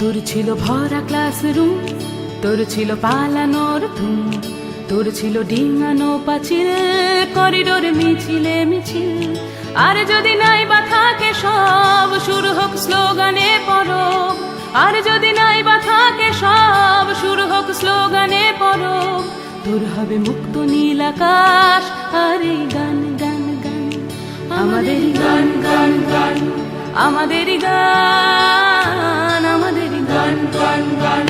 তোর ছিল ভরা ক্লাসরুম, তোর ছিল পালানোর ধুম, তোর ছিল ডিঙানো পাঁচিল, করিডোরে মিছিলে মিছিল। আর যদি নাই বা থাকে সব, শুরু হোক স্লোগানে পড়ো। আর যদি নাই বা থাকে সব, শুরু হোক স্লোগানে পড়ো। তোর হবে মুক্ত নীল আকাশ আর এই গান গান গান, আমাদের গান গান গান, আমাদের গান, আমাদের গান গান গান।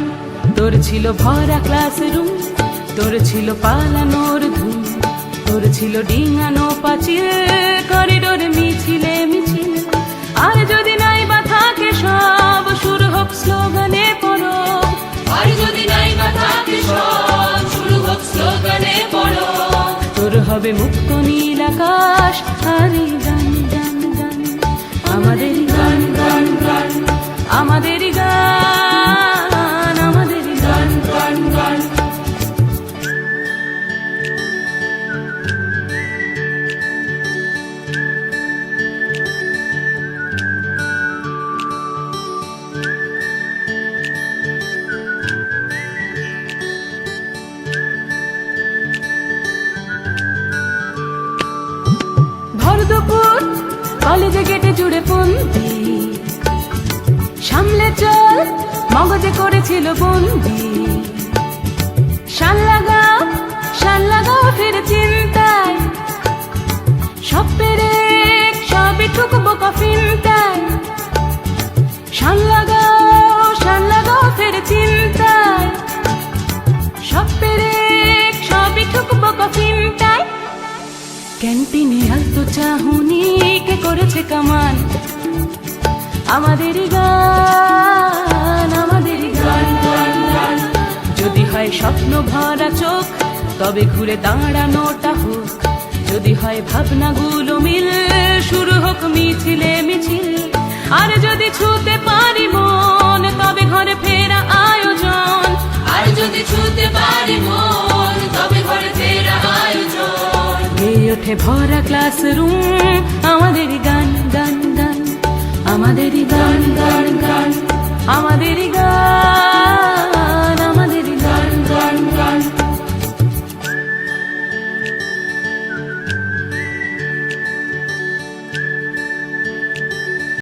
তোর ছিল ভরা ক্লাসরুম, তোর ছিল পালানোর ধুম, তোর ছিল ডিঙানো পাঁচিল, করিডোরে মিছিলে মিছিল। আর যদি নাই বা থাকে সব, শুরু হোক স্লোগানে পড়ো। আর যদি নাই বা থাকে সব, শুরু হোক স্লোগানে পড়ো। তোর হবে মুক্ত নীল আকাশ আর এই গান গান গান, আমাদের গান গান গান, আমাদের গান, আমাদের গান গান গান। ভরদুপুর কলেজে গেটে জুড়ে বন্দি, সামলে চল মগজে করেছিল বন্দি। শান লাগাও ফের চিন্তায়, সব পেরে সবই ঠুকবো কফিনটায়। শান লাগাও ফের চিন্তায়, সব পেরে সবই ঠুকবো কফিনটায়। ক্যান্টিনে আলতো চাহুনি কে করেছে কামান, আমাদের গান, আমাদের গান গান গান। যদি হয় স্বপ্ন ভরা চোখ, তবে ঘুরে দাঁড়ানোটা হোক। যদি হয় ভাবনাগুলো মিল, শুরু হোক মিছিলে মিছিল। আর যদি ছুতে পারি মন, তবে ঘরে ফেরা আয়োজন। আর যদি ছুতে পারি মন, তবে ঘরে ফেরা আয়োজন। এই ওঠে ভরা ক্লাসরুম, আমাদের গান গান গান, আমাদের গান গান গান, আমাদের গান।